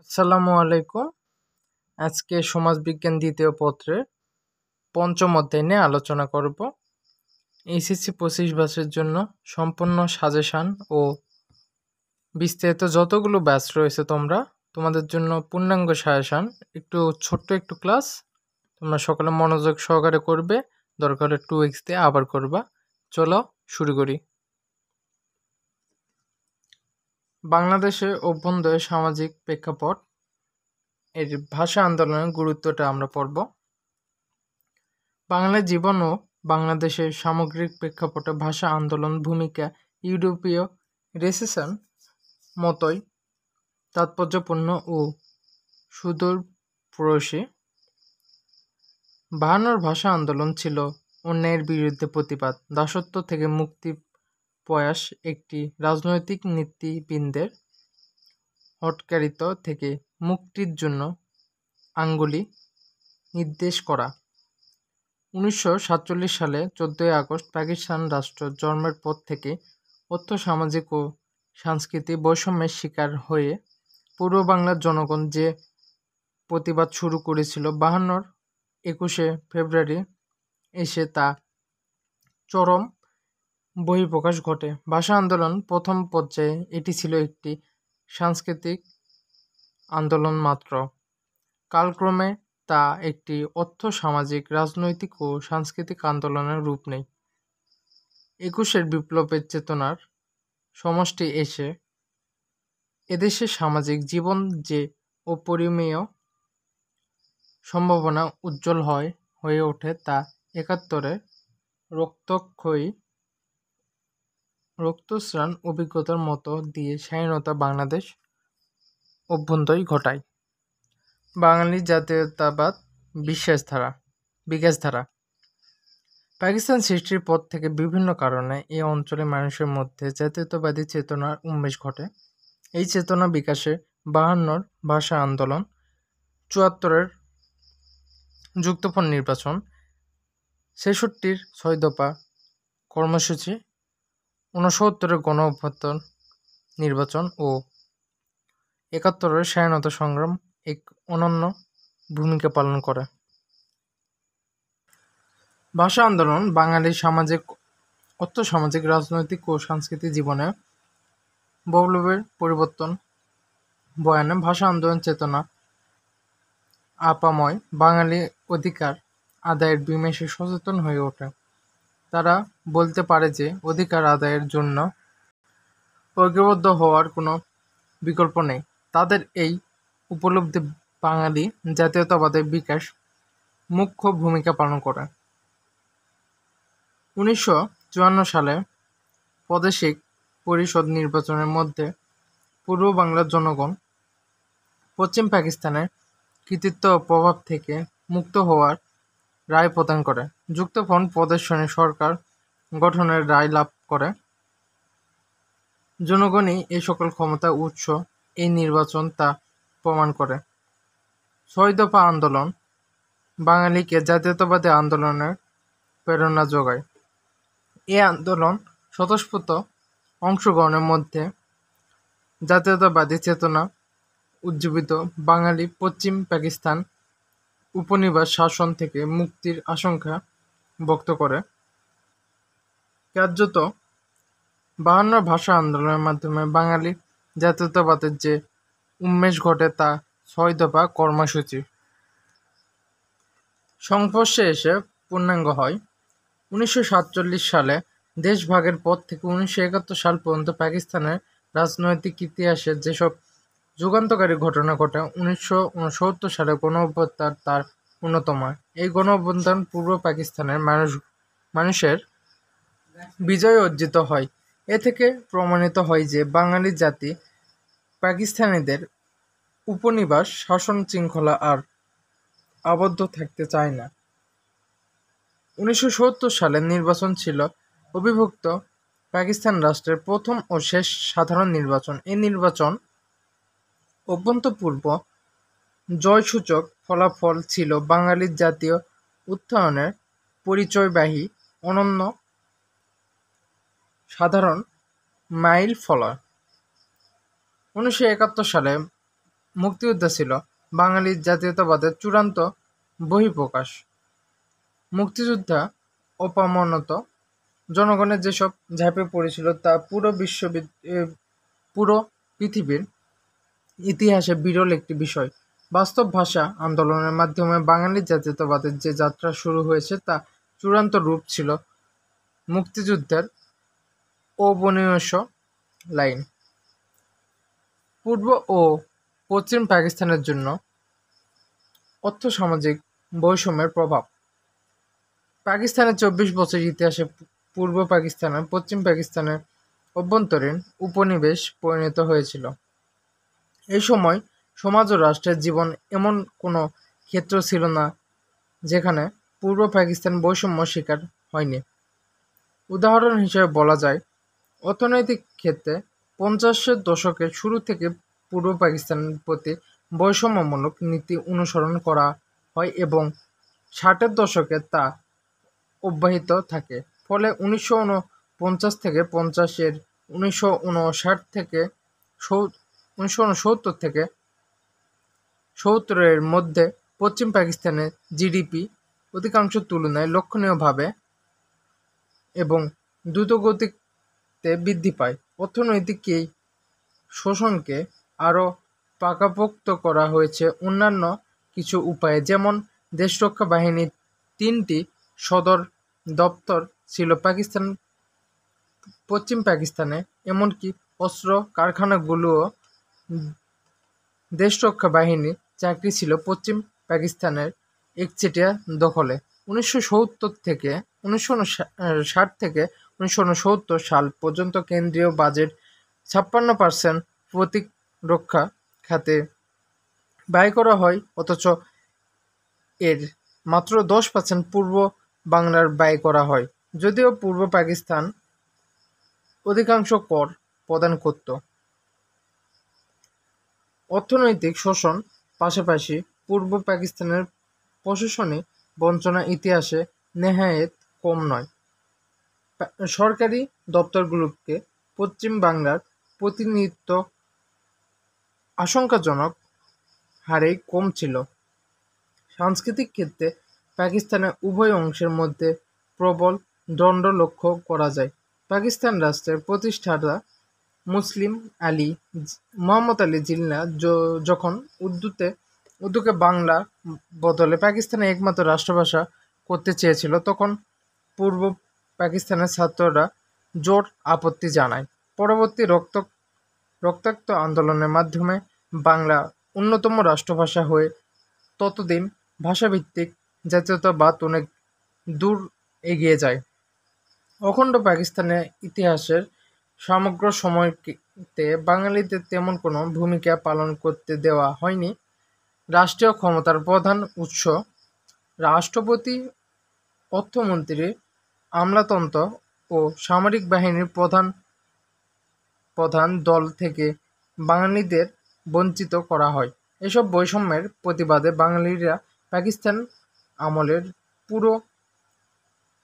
আসসালামু আলাইকুম। আজকে সমাজবিজ্ঞান দ্বিতীয় পত্রের পঞ্চম অধ্যায় নিয়ে আলোচনা করব। এইচএসসি 25 ব্যাচের জন্য সম্পূর্ণ সাজেশান ও বিস্তারিত যতগুলো ব্যাচ রয়েছে তোমাদের জন্য পূর্ণাঙ্গ সাজেশান, ছোট্ট একটু ক্লাস তোমরা সকলে মনোযোগ সহকারে করবে, দরকার হলে 2x দিয়ে আবার করবা। চলো শুরু করি। বাংলাদেশে অভ্যন্তরে সামাজিক প্রেক্ষাপট এর ভাষা আন্দোলনের গুরুত্বটা আমরা পড়ব। বাংলা জীবন ও বাংলাদেশের সামগ্রিক প্রেক্ষাপটে ভাষা আন্দোলন ভূমিকা ইউরোপীয় রেনেসাঁ মতোই তাৎপর্যপূর্ণ ও সুদূরপ্রসারী। 52 ভাষা আন্দোলন ছিল অন্যায়ের বিরুদ্ধে প্রতিবাদ, দাসত্ব থেকে মুক্তি প্রয়াস, একটি রাজনৈতিক নীতিবৃন্দের হঠকারিতা থেকে মুক্তির জন্য আঙ্গুলি নির্দেশ করা। 1947 সালে 14 আগস্ট পাকিস্তান রাষ্ট্র জন্মের পর থেকে অর্থ-সামাজিক ও সাংস্কৃতিক বৈষম্যের শিকার হয়ে পূর্ব বাংলার জনগণ যে প্রতিবাদ শুরু করেছিল, 52-র 21শে ফেব্রুয়ারি এসে তা চরম বহিঃপ্রকাশ ঘটে। ভাষা আন্দোলন প্রথম পর্যায়ে এটি ছিল একটি সাংস্কৃতিক আন্দোলন মাত্র। কালক্রমে তা একটি অর্থ-সামাজিক, রাজনৈতিক ও সাংস্কৃতিক আন্দোলনের রূপ নেয়। 21শে বিপ্লবের চেতনার সমষ্টি এদেশের সামাজিক জীবন যে অপরিমেয় সম্ভাবনা উজ্জ্বল হয়ে ওঠে তা 71-এর রক্তস্নান অভিজ্ঞতার মতো দিয়ে স্বাধীনতা বাংলাদেশ অভ্যন্তরই ঘটায়। বাঙালি জাতীয়তাবাদ বিকাশধারা পাকিস্তান সৃষ্টির পর থেকে বিভিন্ন কারণে এই অঞ্চলের মানুষের মধ্যে জাতীয়তাবাদী চেতনার উন্মেষ ঘটে। এই চেতনা বিকাশে 52-র ভাষা আন্দোলন, 74-এর যুক্তফ্রন্ট নির্বাচন, 66-র 6 দফা কর্মসূচি, 69-এর গণ-অভ্যুত্থান নির্বাচন ও 71-এর স্বাধীনতা সংগ্রাম এক অনন্য ভূমিকা পালন করে। ভাষা আন্দোলন বাঙালির সামাজিক, অর্থ-সামাজিক, রাজনৈতিক ও সাংস্কৃতিক জীবনে বৈপ্লবের পরিবর্তন বয়ানে ভাষা আন্দোলন চেতনা আপাময় বাঙালি অধিকার আদায়ের বিমেষে সচেতন হয়ে ওঠে। তারা বলতে পারে যে অধিকার আদায়ের জন্য ঐক্যবদ্ধ হওয়ার কোনো বিকল্প নেই। তাদের এই উপলব্ধি বাঙালি জাতীয়তাবাদের বিকাশ মুখ্য ভূমিকা পালন করে। 1954 সালে প্রাদেশিক পরিষদ নির্বাচনের মধ্যে পূর্ব বাংলার জনগণ পশ্চিম পাকিস্তানের কর্তৃত্ব ও প্রভাব থেকে মুক্ত হওয়ার রায় প্রদান করে। যুক্তফ্রন্ট প্রদর্শনী সরকার গঠনের রায় লাভ করে। জনগণই এই সকল ক্ষমতার উৎস, এই নির্বাচন তা প্রমাণ করে। 6 দফা আন্দোলন বাঙালিকে জাতীয়তাবাদী আন্দোলনের প্রেরণা যোগায়। এই আন্দোলন স্বতঃস্ফূর্ত অংশগ্রহণের মধ্যে জাতীয়তাবাদী চেতনা উজ্জীবিত বাঙালি পশ্চিম পাকিস্তান উপনিবেশ শাসন থেকে মুক্তির আশঙ্কা ব্যক্ত করে। কার্যত 52 ভাষা আন্দোলনের মাধ্যমে বাঙালি জাতীয়তাবাদের যে উন্মেষ ঘটে তা 6 দফা কর্মসূচি সংস্পর্শে এসে পূর্ণাঙ্গ হয়। 1947 সালে দেশভাগের পর থেকে 1971 সাল পর্যন্ত পাকিস্তানের রাজনৈতিক ইতিহাসে যেসব যুগান্তকারী ঘটনা ঘটে, 1969 সালে গণ-অভ্যুত্থান তার অন্যতম। এই গণ-অভ্যুত্থান পূর্ব পাকিস্তানের মানুষের বিজয় অর্জিত হয়। এ থেকে প্রমাণিত হয় যে বাঙালি জাতি পাকিস্তানিদের উপনিবেশ শাসন শৃঙ্খলা আর আবদ্ধ থাকতে চায় না। 1970 সালের নির্বাচন ছিল অবিভক্ত পাকিস্তান রাষ্ট্রের প্রথম ও শেষ সাধারণ নির্বাচন। এই নির্বাচন অভূতপূর্ব জয়সূচক ফলাফল ছিল বাঙালির জাতীয় উত্থানের পরিচয়বাহী অনন্য সাধারণ মাইলফলক। 1971 সালে মুক্তিযোদ্ধা ছিল বাঙালির জাতীয়তাবাদের চূড়ান্ত বহিঃপ্রকাশ। মুক্তিযোদ্ধা অপমানত জনগণের যেসব ঝাঁপিয়ে পড়েছিল তা পুরো পৃথিবীর ইতিহাসে বিরল একটি বিষয়। বাস্তব ভাষা আন্দোলনের মাধ্যমে বাঙালি জাতীয়তাবাদের যে যাত্রা শুরু হয়েছে তা চূড়ান্ত রূপ ছিল মুক্তিযুদ্ধের অবনিবেশ লাইন। পূর্ব ও পশ্চিম পাকিস্তানের জন্য অর্থ-সামাজিক বৈষম্যের প্রভাব। পাকিস্তানের ২৪ বছর ইতিহাসে পূর্ব পাকিস্তান পশ্চিম পাকিস্তানের অভ্যন্তরীণ উপনিবেশ পরিণত হয়েছিল। এই সময় সমাজ ও রাষ্ট্রের জীবন এমন কোনো ক্ষেত্র ছিল না যেখানে পূর্ব পাকিস্তান বৈষম্য শিকার হয়নি। উদাহরণ হিসেবে বলা যায়, অর্থনৈতিক ক্ষেত্রে ৫০-এর দশকের শুরু থেকে পূর্ব পাকিস্তানের প্রতি বৈষম্যমূলক নীতি অনুসরণ করা হয় এবং ৬০-এর দশকে তা অব্যাহত থাকে। ফলে ১৯৪৯ থেকে ৫০-এর ১৯৬৯ থেকে ৭০-এর মধ্যে পশ্চিম পাকিস্তানের জিডিপি অধিকাংশের তুলনায় লক্ষণীয়ভাবে এবং দ্রুতগতিতে বৃদ্ধি পায়। অর্থনৈতিক এই শোষণকে আরও পাকাপোক্ত করা হয়েছে অন্যান্য কিছু উপায়ে, যেমন দেশরক্ষা বাহিনীর ৩টি সদর দপ্তর ছিল পশ্চিম পাকিস্তানে, এমনকি অস্ত্র কারখানাগুলোও দেশরক্ষা বাহিনীর চাকরি ছিল পশ্চিম পাকিস্তানের একচেটিয়া দখলে। ১৯৬০ থেকে ১৯৬৯ সাল পর্যন্ত কেন্দ্রীয় বাজেট ৫৬% প্রতিরক্ষা খাতে ব্যয় করা হয়, অথচ এর মাত্র ১০% পূর্ব বাংলার ব্যয় করা হয়, যদিও পূর্ব পাকিস্তান অধিকাংশ কর প্রদান করত। অর্থনৈতিক শোষণ পাশাপাশি পূর্ব পাকিস্তানের প্রশাসনিক বঞ্চনা ইতিহাসে নেহায়েত কম নয়। সরকারি দপ্তরগুলোকে পশ্চিম বাংলার প্রতিনিধিত্ব আশঙ্কাজনক হারে কম ছিল। সাংস্কৃতিক ক্ষেত্রে পাকিস্তানের উভয় অংশের মধ্যে প্রবল দ্বন্দ্ব লক্ষ্য করা যায়। পাকিস্তান রাষ্ট্রের প্রতিষ্ঠাতা মুহাম্মদ আলী জিন্নাহ যখন উর্দুকে বাংলা বদলে পাকিস্তানের একমাত্র রাষ্ট্রভাষা করতে চেয়েছিল, তখন পূর্ব পাকিস্তানের ছাত্ররা জোর আপত্তি জানায়। পরবর্তী রক্তাক্ত আন্দোলনের মাধ্যমে বাংলা অন্যতম রাষ্ট্রভাষা হয়ে ততদিন ভাষাভিত্তিক জাতীয়তাবাদ অনেক দূর এগিয়ে যায়। অখণ্ড পাকিস্তানের ইতিহাসের সমগ্র সময়তে বাঙালিদের তেমন কোনো ভূমিকা পালন করতে দেওয়া হয়নি। রাষ্ট্রীয় ক্ষমতার প্রধান উৎস রাষ্ট্রপতি, অর্থমন্ত্রী, আমলাতন্ত্র ও সামরিক বাহিনীর প্রধান দল থেকে বাঙালিদের বঞ্চিত করা হয়। এসব বৈষম্যের প্রতিবাদে বাঙালিরা পাকিস্তান আমলের পুরো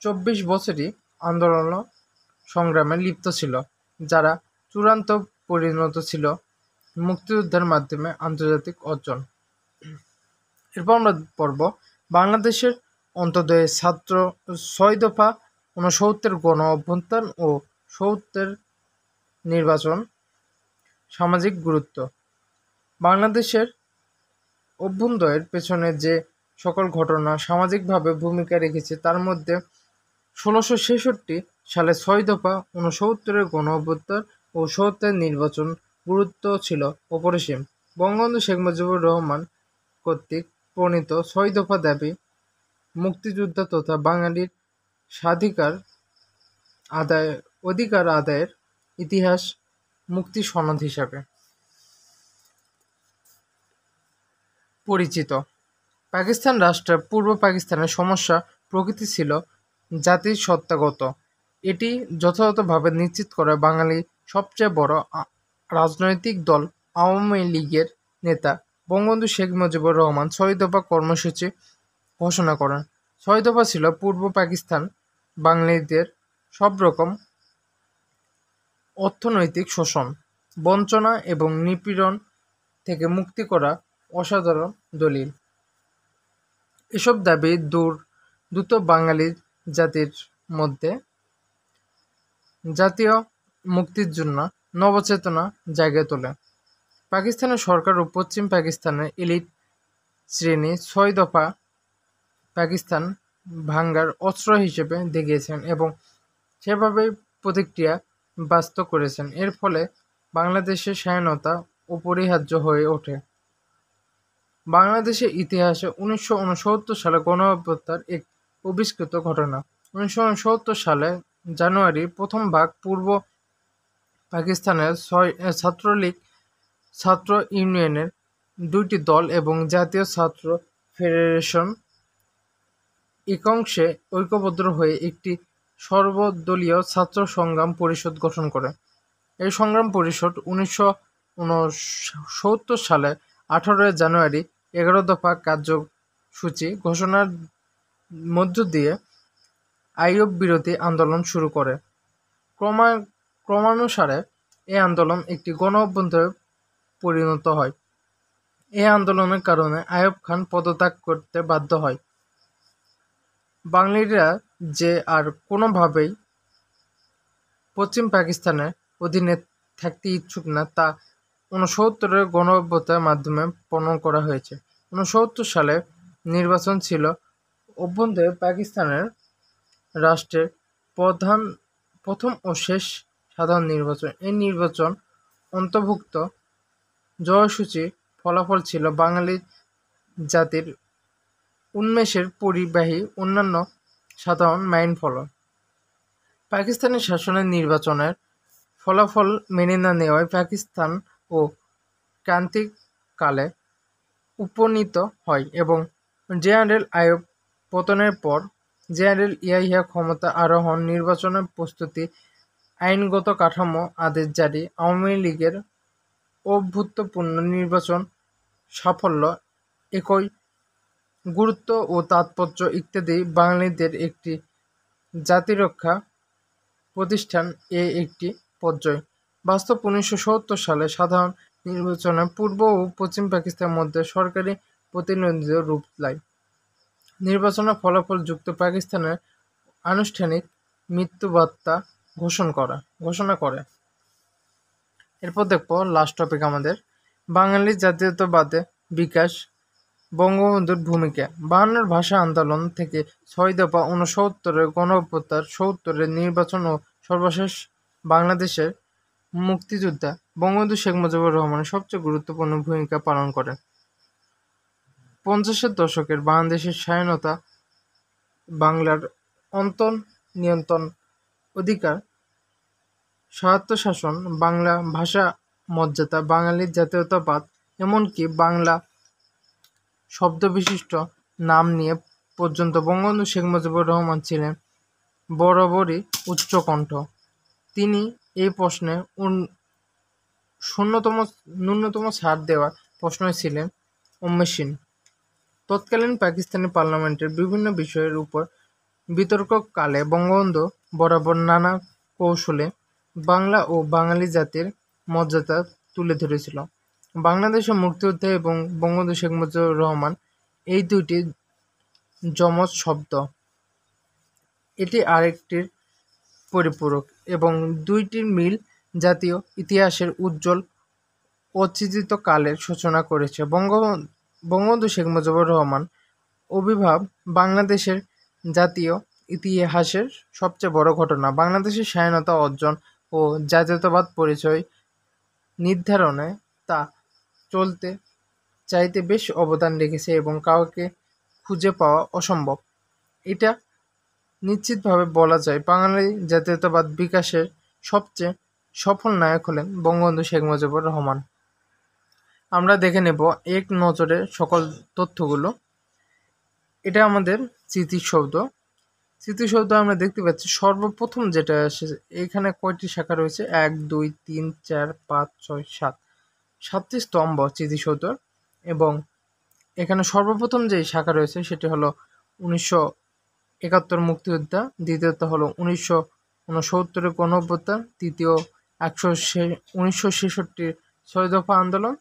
২৪ বছরই আন্দোলন সংগ্রামে লিপ্ত ছিল, যারা চূড়ান্ত পরিণত ছিল মুক্তিযুদ্ধের মাধ্যমে আন্তর্জাতিক অর্জন। এরপর আমরা পড়ব বাংলাদেশের অন্তর্দয়ে ছাত্র ৬ দফা, ৬৯ গণ অভ্যুত্থান ও ৭০ নির্বাচন, সামাজিক গুরুত্ব। বাংলাদেশের অভ্যুদয়ের পেছনে যে সকল ঘটনা সামাজিকভাবে ভূমিকা রেখেছে তার মধ্যে ১৬৬৬ সালে ৬ দফা, ৬৯ গণ অভ্যুত্থান ও ৭০ নির্বাচন গুরুত্ব ছিল অপরিসীম। বঙ্গবন্ধু শেখ মুজিবুর রহমান কর্তৃক প্রণীত ৬ দফা দাবি মুক্তিযুদ্ধ তথা বাঙালির অধিকার আদায়ের ইতিহাস মুক্তি সনদ হিসাবে পরিচিত। পাকিস্তান রাষ্ট্রের পূর্ব পাকিস্তানের সমস্যা প্রকৃতি ছিল জাতিসত্তাগত। এটি যথাযথভাবে নিশ্চিত করে বাঙালির সবচেয়ে বড় রাজনৈতিক দল আওয়ামী লীগের নেতা বঙ্গবন্ধু শেখ মুজিবুর রহমান ৬ দফা কর্মসূচি ঘোষণা করেন। ৬ দফা ছিল পূর্ব পাকিস্তান বাঙালিদের সব রকম অর্থনৈতিক শোষণ, বঞ্চনা এবং নিপীড়ন থেকে মুক্তি করা অসাধারণ দলিল। এসব দাবি দ্রুত বাঙালি জাতির মধ্যে জাতীয় মুক্তির জন্য নবচেতনা জাগিয়ে তোলে। পাকিস্তানের সরকার ও পশ্চিম পাকিস্তানের এলিট শ্রেণী ৬ দফা পাকিস্তান ভাঙ্গার অস্ত্র হিসেবে দেখিয়েছেন এবং সেভাবেই প্রতিক্রিয়া ব্যক্ত করেছেন। এর ফলে বাংলাদেশের স্বাধীনতা অপরিহার্য হয়ে ওঠে। বাংলাদেশের ইতিহাসে ১৯৬৯ সালে গণঅভ্যুত্থান এক আবিষ্কৃত ঘটনা। ১৯৬৯ সালে জানুয়ারির প্রথম ভাগ পূর্ব পাকিস্তানের ছাত্রলীগ, ছাত্র ইউনিয়নের ২টি দল এবং জাতীয় ছাত্র ফেডারেশন একাংশে ঐক্যবদ্ধ হয়ে একটি সর্বদলীয় ছাত্র সংগ্রাম পরিষদ গঠন করে। এই সংগ্রাম পরিষদ ১৯৬৯ সালে ১৮ জানুয়ারি ১১ দফা কার্যসূচি ঘোষণার মধ্য দিয়ে আইয়ুব বিরোধী আন্দোলন শুরু করে। ক্রমানুসারে এই আন্দোলন একটি গণ-অভ্যুত্থানে পরিণত হয়। এই আন্দোলনের কারণে আইয়ুব খান পদত্যাগ করতে বাধ্য হয়। বাঙালিরা যে আর কোনোভাবেই পশ্চিম পাকিস্তানের অধীনে থাকতে ইচ্ছুক না, তা ৬৯-এর গণ-অভ্যুত্থানের মাধ্যমে প্রমাণ করা হয়েছে। ৬৯ সালে নির্বাচন ছিল অভ্যন্তরে পাকিস্তানের রাষ্ট্রের প্রথম ও শেষ সাধারণ নির্বাচন। এই নির্বাচন অন্তর্ভুক্ত জয়সূচি ফলাফল ছিল বাঙালি জাতির উন্মেষের পরিবাহী অন্যান্য সাধারণ মাইলফলক। পাকিস্তানের শাসনের নির্বাচনের ফলাফল মেনে না নেওয়ায় পাকিস্তান ও ক্রান্তিকালে উপনীত হয় এবং জেনারেল আইয়ুব পতনের পর জেনারেল ইয়াহিয়া ক্ষমতা আরোহণ, নির্বাচনের প্রস্তুতি, আইনগত কাঠামো, আদেশ জারি, আওয়ামী লীগের অভূতপূর্ব নির্বাচন সাফল্য, একই গুরুত্ব ও তাৎপর্য ইত্যাদি বাঙালিদের একটি জাতিরক্ষা প্রতিষ্ঠান একটি পর্যায়। বাস্তব ১৯৭০ সালে সাধারণ নির্বাচনে পূর্ব ও পশ্চিম পাকিস্তানের মধ্যে সরকারি প্রতিনিধিত্ব রূপ নেয়। নির্বাচনের ফলাফল যুক্ত পাকিস্তানের আনুষ্ঠানিক মৃত্যুবার্তা ঘোষণা করে। এরপর দেখবো লাস্ট টপিক আমাদের বাঙালি জাতীয়তাবাদে বিকাশ, বঙ্গবন্ধুর ভূমিকা। ৫২ ভাষা আন্দোলন থেকে ৬ দফা, ৬৯-এর গণঅভ্যুত্থান, ৭০-এর নির্বাচন ও সর্বশেষ বাংলাদেশের মুক্তিযুদ্ধে বঙ্গবন্ধু শেখ মুজিবুর রহমান সবচেয়ে গুরুত্বপূর্ণ ভূমিকা পালন করেন। ৫০-এর দশকের বাংলাদেশের স্বাধীনতা, বাংলার অন্তর্নিয়ন্ত্রণ অধিকার, স্বায়ত্তশাসন, বাংলা ভাষা মর্যাদা, বাঙালি জাতীয়তাবাদ, এমনকি বাংলা শব্দবিশিষ্ট নাম নিয়ে পর্যন্ত বঙ্গবন্ধু শেখ মুজিবুর রহমান ছিলেন বরাবরই উচ্চকণ্ঠ। তিনি এই প্রশ্নে ন্যূনতম ছাড় দেওয়ার প্রশ্নই ছিলেন উন্মেষহীন। তৎকালীন পাকিস্তানি পার্লামেন্টের বিভিন্ন বিষয়ের উপর বিতর্ককালে বঙ্গবন্ধু বরাবর নানা কৌশলে বাংলা ও বাঙালি জাতির মর্যাদা তুলে ধরেছিল। বাংলাদেশের মুক্তিযুদ্ধ এবং বঙ্গবন্ধু শেখ মুজিবুর রহমান এই দুইটি যমজ শব্দ, এটি আরেকটির পরিপূরক এবং দুইটির মিল জাতীয় ইতিহাসের উজ্জ্বল অচিন্তিত কালের সূচনা করেছে। বঙ্গবন্ধু শেখ মুজিবুর রহমান আবির্ভাব বাংলাদেশের জাতীয় ইতিহাসের সবচেয়ে বড় ঘটনা। বাংলাদেশের স্বাধীনতা অর্জন ও জাতীয়তাবাদ পরিচয় নির্ধারণে তা চলতে চাইতে বেশ অবদান রেখেছে এবং কাউকে খুঁজে পাওয়া অসম্ভব। এটা নিশ্চিতভাবে বলা যায় বাঙালি জাতীয়তাবাদ বিকাশের সবচেয়ে সফল নায়ক হলেন বঙ্গবন্ধু শেখ মুজিবুর রহমান। আমরা দেখে নেব এক নজরে সকল তথ্যগুলো। এটা আমাদের স্মৃতিসৌধ। আমরা দেখতে পাচ্ছি সর্বপ্রথম যেটা আসে, এখানে কয়টি শাখা রয়েছে? ১, ২, ৩, ৪, ৫, ৬, ৭, ৭টি স্তম্ভ স্মৃতিসৌধ। এবং এখানে সর্বপ্রথম যে শাখা রয়েছে সেটি হলো ১৯৭১ মুক্তিযোদ্ধা, দ্বিতীয়ত হলো ১৯৬৯ গণঅভ্যুত্থান, তৃতীয় ১৯৬৬ ৬ দফা আন্দোলন,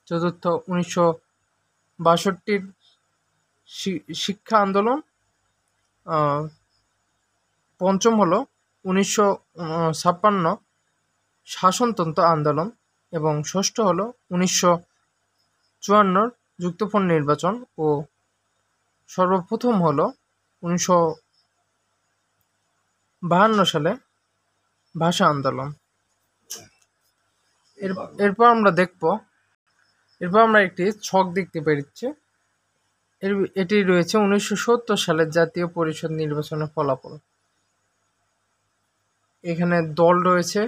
চতুর্থ 1962 শিক্ষা আন্দোলন, পঞ্চম হলো 1956 শাসনতন্ত্র আন্দোলন এবং ষষ্ঠ হলো 1954 যুক্তফ্রন্ট নির্বাচন ও সর্বপ্রথম হলো 1952 সালে ভাষা আন্দোলন। এরপর আমরা একটি ছক দেখতে পেরেছি। এটি রয়েছে 1970 সালের জাতীয় পরিষদ নির্বাচনের ফলাফল। এখানে দল রয়েছে,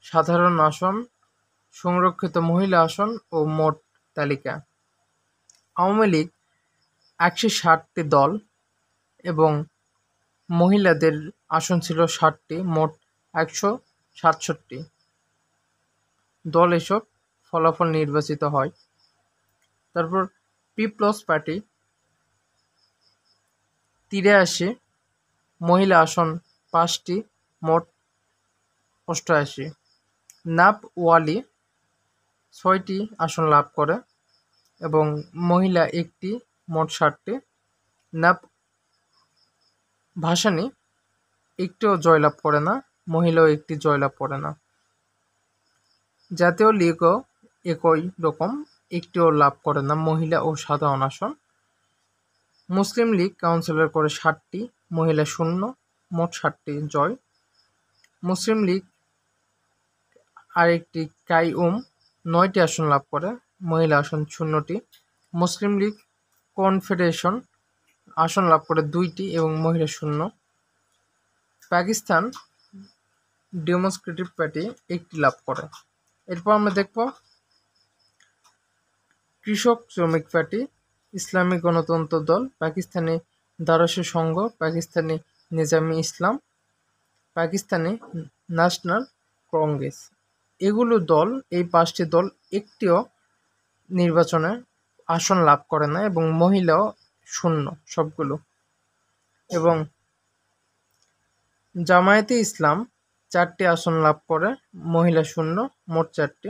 সাধারণ আসন, সংরক্ষিত মহিলা আসন ও মোট তালিকা। আওয়ামী লীগ 160টি দল এবং মহিলাদের আসন ছিল 60টি, মোট 167টি দল এসব ফলাফল নির্বাচিত হয়। তারপর পিপলস পার্টি 83, মহিলা আসন 5টি, মোট 88। নাব ওয়ালি 6টি আসন লাভ করে এবং মহিলা 1টি, মোট 60টি। নাব ভাসানী একটিও জয়লাভ করে না, মহিলাও একটি জয়লাভ করে না। জাতীয় লীগও একই রকম, একটিও লাভ করে না, মহিলা ও সাধারণ আসন। মুসলিম লীগ কাউন্সিলর করে 60টি, মহিলা 0, মোট 60টি জয়। মুসলিম লীগ আরেকটি কাইউম 9টি আসন লাভ করে, মহিলা আসন 0টি। মুসলিম লীগ কনফেডারেশন আসন লাভ করে 2টি এবং মহিলা 0। পাকিস্তান ডেমোক্রেটিক পার্টি 1টি লাভ করে। এরপর আমরা দেখব কৃষক শ্রমিক পার্টি, ইসলামী গণতন্ত্র দল, পাকিস্তানি দারস সংঘ, পাকিস্তানি নিজামী ইসলাম, পাকিস্তানি ন্যাশনাল কংগ্রেস। এগুলো দল, এই 5টি দল একটিও নির্বাচনে আসন লাভ করে না এবং মহিলাও 0 সবগুলো। এবং জামায়াতে ইসলাম 4টি আসন লাভ করে, মহিলা 0, মোট 4টি।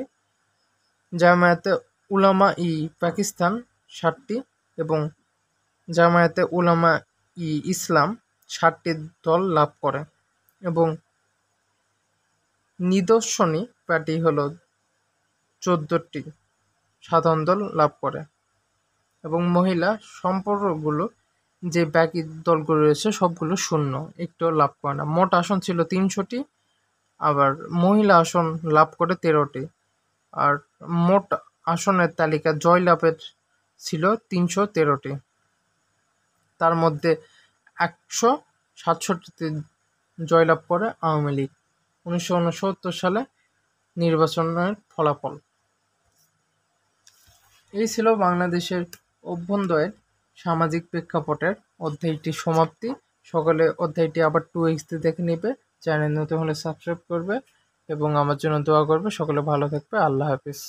জামায়াতে উলামা পাকিস্তান 60টি এবং জামায়াতে উলামা ইসলাম 60টি দল লাভ করে এবং নিদর্শনী পার্টি হলো 14টি সাধারণ দল লাভ করে এবং মহিলা সম্পর্কগুলো যে বাকি দলগুলো রয়েছে সবগুলো 0, একটিও লাভ করে না। মোট আসন ছিল 300টি, আবার মহিলা আসন লাভ করে 13টি, আর মোট আসনের তালিকা জয়লাভের ছিল 313টি। তার মধ্যে 167টি জয়লাভ করে আওয়ামী লীগ। 1969 সালে নির্বাচনের ফলাফল। এই ছিল বাংলাদেশের অভ্যন্তরের সামাজিক প্রেক্ষাপটের অধ্যায়টি সমাপ্তি। সকলে অধ্যায়টি আবার 2x দেখে নেবে। চ্যানেল নতুন হলে সাবস্ক্রাইব করবে এবং আমার জন্য দোয়া করবে। সকলে ভালো থাকবে। আল্লাহ হাফিজ।